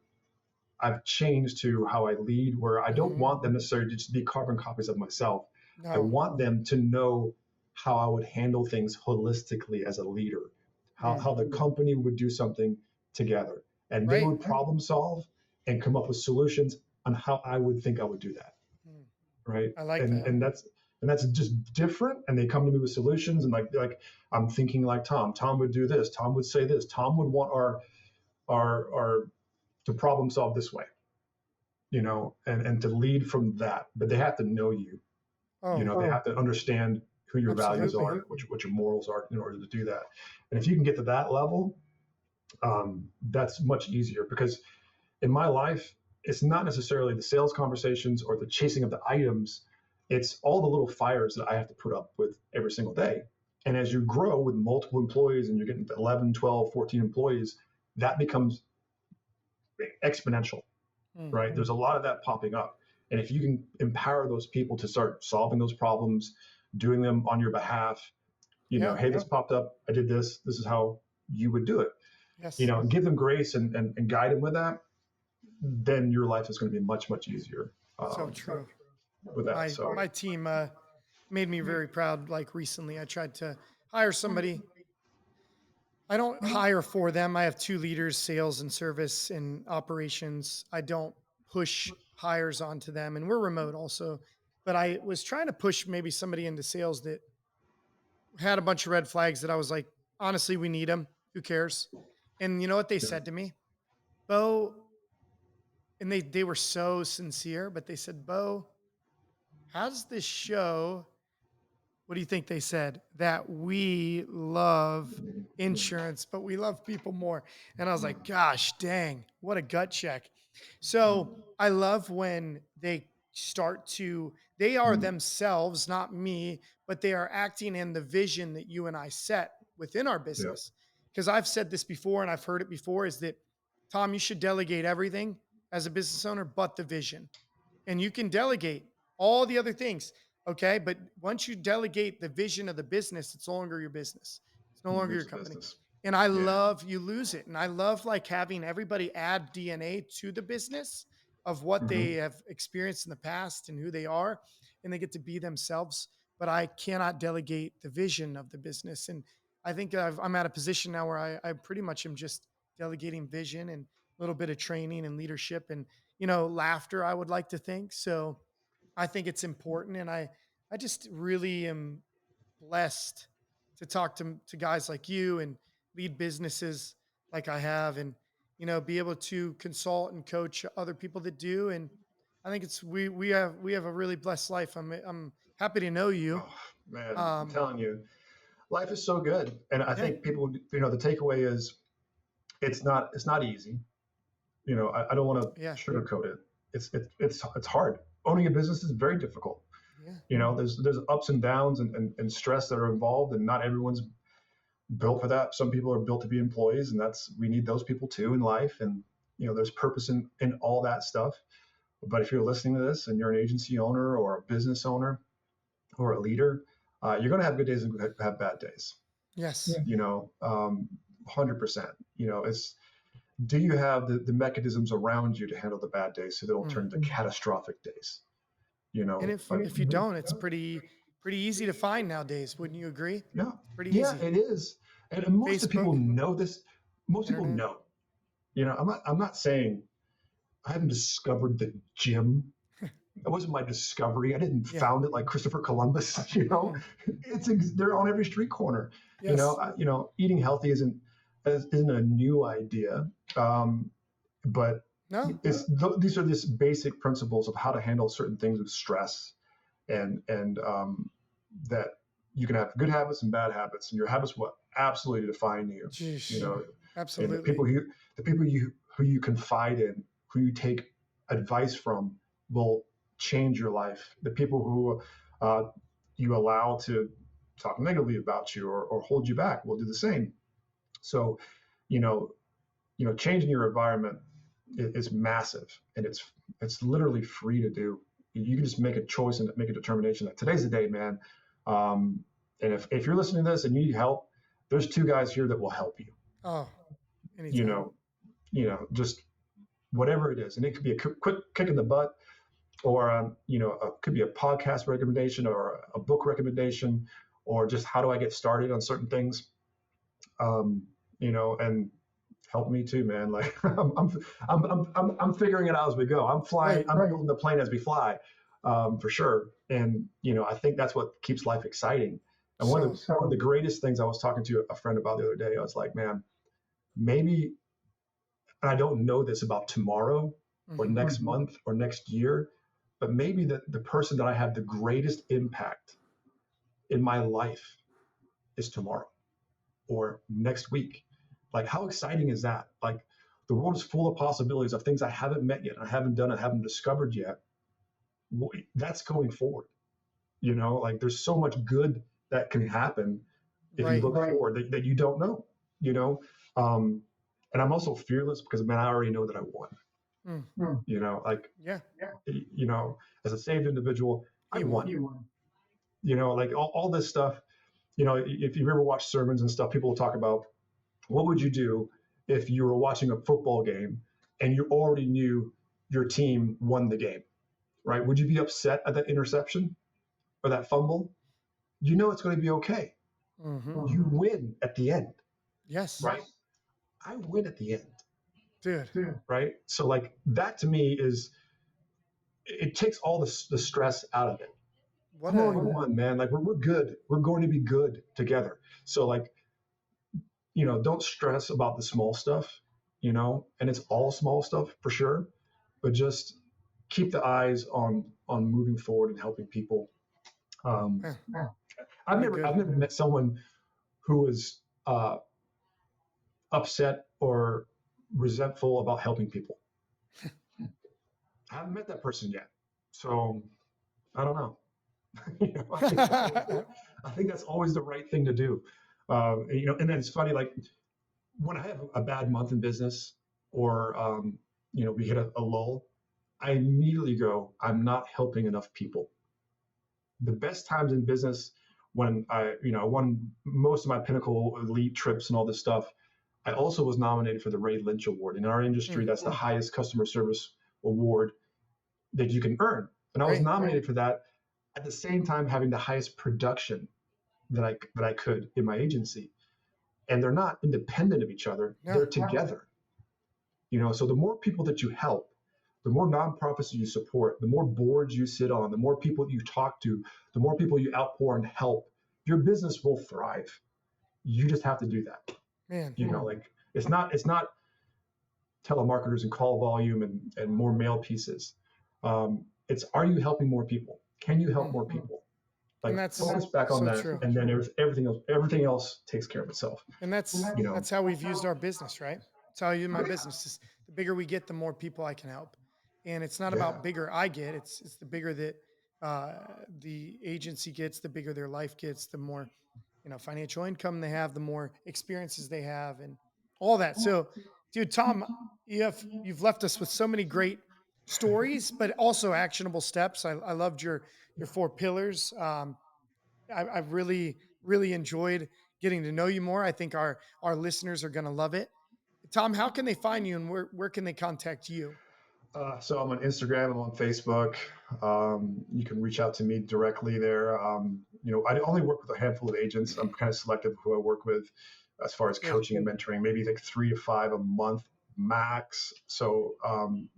I've changed to how I lead, where I don't Hmm. want them necessarily to just be carbon copies of myself. I No. want them to know how I would handle things holistically as a leader, how Mm. the company would do something together. And they Right. would problem solve and come up with solutions on how I would think I would do that. Mm. Right. I like And that. that's just different. And they come to me with solutions, and like I'm thinking like Tom. Tom would do this. Tom would say this. Tom would want our to problem solve this way, and to lead from that. But they have to know you. Oh, They have to understand who your values absolutely. are, what your morals are, in order to do that. And if you can get to that level, that's much easier, because in my life, it's not necessarily the sales conversations or the chasing of the items. It's all the little fires that I have to put up with every single day. And as you grow with multiple employees and you're getting 11, 12, 14 employees, that becomes exponential, Mm. right? There's a lot of that popping up. And if you can empower those people to start solving those problems, doing them on your behalf, Yeah. hey, this popped up, I did this, this is how you would do it, Yes. give them grace and guide them with that, then your life is going to be much, much easier So true. with that. My So, my team made me very proud. Like recently, I tried to hire somebody. I don't hire for them. I have two leaders, sales and service and operations. I don't push hires onto them, and we're remote also. But I was trying to push maybe somebody into sales that had a bunch of red flags that I was like, honestly, we need them. Who cares? And you know what they yeah. said to me? Beau, and they were so sincere, but they said, Beau, how does this show, what do you think they said? That we love insurance, but we love people more. And I was like, gosh, dang, what a gut check. So I love when they start to, they are themselves, not me, but they are acting in the vision that you and I set within our Yeah. business. Because I've said this before and I've heard it before, is that, Tom, you should delegate everything as a business owner but the vision, and you can delegate all the other things. Okay. But once you delegate the vision of the business, it's no longer your business. It's no longer your Lose the company. business. And I Yeah. love you lose it. And I love like having everybody add DNA to the business of what they Hmm. have experienced in the past and who they are, and they get to be themselves. But I cannot delegate the vision of the business. And I think I'm at a position now where I pretty much am just delegating vision and a little bit of training and leadership and laughter, I would like to think. So I think it's important. And I just really am blessed to talk to guys like you and lead businesses like I have, and, be able to consult and coach other people that do. And I think we have a really blessed life. I'm happy to know you. Oh, man, I'm Um, telling you, life is so good. And I yeah, think people, the takeaway is it's not easy. I don't want yeah, to sugarcoat it. It's hard. Owning a business is very difficult. yeah. There's ups and downs and stress that are involved, and not everyone's built for that. Some people are built to be employees, and we need those people too in life. And there's purpose in all that stuff. But if you're listening to this and you're an agency owner or a business owner or a leader, you're going to have good days and have bad days. Yes. 100%. It's Do you have the mechanisms around you to handle the bad days so they don't turn Mm. into catastrophic days? And if you don't, it's pretty easy to find nowadays. Wouldn't you agree? Yeah, Pretty yeah, easy. it is. And most of the people Facebook, know this. Most people internet. know. I'm not saying I haven't discovered the gym. It wasn't my discovery. I didn't Yeah. found it like Christopher Columbus. Mm-mm. They're on every street corner. Yes. Eating healthy isn't a new idea, but No. these are just basic principles of how to handle certain things with stress, and that you can have good habits and bad habits, and your habits will absolutely define you. You Jeez. know, and Absolutely. the people who you confide in, who you take advice from, will change your life. The people who you allow to talk negatively about you or hold you back will do the same. So, you know, changing your environment is massive, and it's literally free to do. You can just make a choice and make a determination that today's the day, man. Um, and if you're listening to this and you need help, there's two guys here that will help you. Oh, You anytime. know, just whatever it is, and it could be a quick kick in the butt, or could be a podcast recommendation or a book recommendation, or just how do I get started on certain things. And help me too, man. Like I'm figuring it out as we go. I'm flying. Right. I'm building the plane as we fly, for sure. And I think that's what keeps life exciting. And one So, of the greatest things I was talking to a friend about the other day, I was like, man, maybe, and I don't know this about tomorrow or mhm, next month or next year, but maybe the person that I have the greatest impact in my life is tomorrow or next week. Like, how exciting is that? Like, the world is full of possibilities of things I haven't met yet, I haven't done, I haven't discovered yet. That's going forward. Like, there's so much good that can happen if you right. look forward that you don't know. You know, um, and I'm also fearless because, man, I already know that I won. Mm, Like, yeah. as a saved individual, I He won. won. Like all this stuff. If you've ever watched sermons and stuff, people will talk about, what would you do if you were watching a football game and you already knew your team won the game, right? Would you be upset at that interception or that fumble? You know it's going to be okay. Hmm. You win at the end, Yes, right? I win at the end, dude. right? So, like, that to me is, it takes all the stress out of it. What I'm already a won, man. Like, we're good. We're going to be good together. So, like, don't stress about the small stuff, and it's all small stuff for sure, but just keep the eyes on moving forward and helping people. Um, eh, I've really never good. I've never met someone who was upset or resentful about helping people. I haven't met that person yet, so I don't know. I think that's always the right thing to do. And then it's funny, like, when I have a bad month in business, or we hit a lull, I immediately go, I'm not helping enough people. The best times in business, when I won most of my Pinnacle Elite trips and all this stuff, I also was nominated for the Ray Lynch Award. In our industry, Mm, that's the highest customer service award that you can earn. And I was right. nominated for that at the same time having the highest production that I could in my agency. And they're not independent of each other; No. they're together. So the more people that you help, the more nonprofits you support, the more boards you sit on, the more people you talk to, the more people you outpour and help, your business will thrive. You just have to do that. Man. Like, it's not telemarketers and call volume and more mail pieces. It's, are you helping more people? Can you help Mm. more people? And Like, that's focus back on so that, true. and then everything else takes care of itself. And You know, that's how we've used our business, right? That's how I use my business. Is the bigger we get, the more people I can help. And it's not yeah, about bigger I get. It's the bigger that the agency gets, the bigger their life gets, the more financial income they have, the more experiences they have, and all that. So, dude, Tom, you've left us with so many great stories, but also actionable steps. I loved your four pillars. I've really enjoyed getting to know you more. I think our listeners are going to love it. Tom, how can they find you, and where can they contact you? so I'm on Instagram, I'm on Facebook. You can reach out to me directly there. I only work with a handful of agents. I'm kind of selective who I work with as far as Good. coaching and mentoring, maybe like 3 to 5 a month max. So, and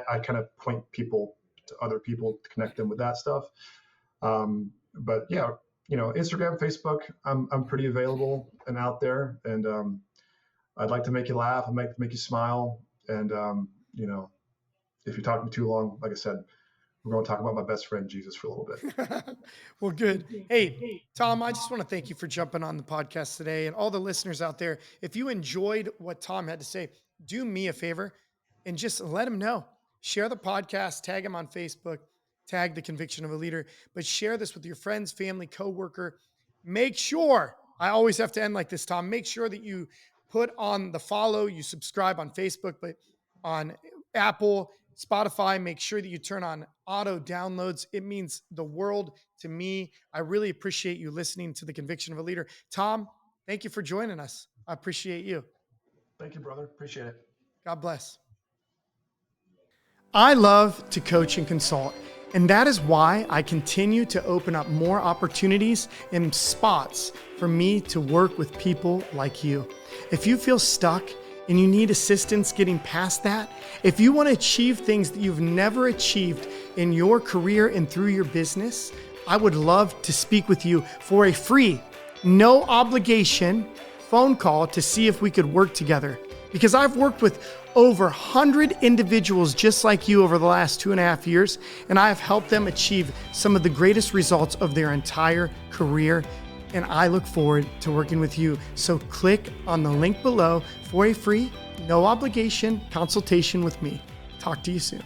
I kind of point people to other people to connect them with that stuff. But yeah, Instagram, Facebook, I'm pretty available and out there. And I'd like to make you laugh. I'd like to make you smile. And, if you talk to me too long, like I said, we're going to talk about my best friend, Jesus, for a little bit. Well, good. Hey, Tom, I just want to thank you for jumping on the podcast today, and all the listeners out there. If you enjoyed what Tom had to say, do me a favor and just let him know. Share the podcast, tag him on Facebook, tag the conviction of a leader, but share this with your friends, family, coworker. Make sure, I always have to end like this, Tom. Make sure that you put on the follow, you subscribe on Facebook, but on Apple, Spotify, make sure that you turn on auto downloads. It means the world to me. I really appreciate you listening to The Conviction of a Leader. Tom, thank you for joining us. I appreciate you. Thank you, brother. Appreciate it. God bless. I love to coach and consult, and that is why I continue to open up more opportunities and spots for me to work with people like you. If you feel stuck and you need assistance getting past that, if you want to achieve things that you've never achieved in your career and through your business, I would love to speak with you for a free, no obligation phone call to see if we could work together. Because I've worked with over 100 individuals just like you over the last 2.5 years, and I have helped them achieve some of the greatest results of their entire career. And I look forward to working with you. So click on the link below for a free, no obligation consultation with me. Talk to you soon.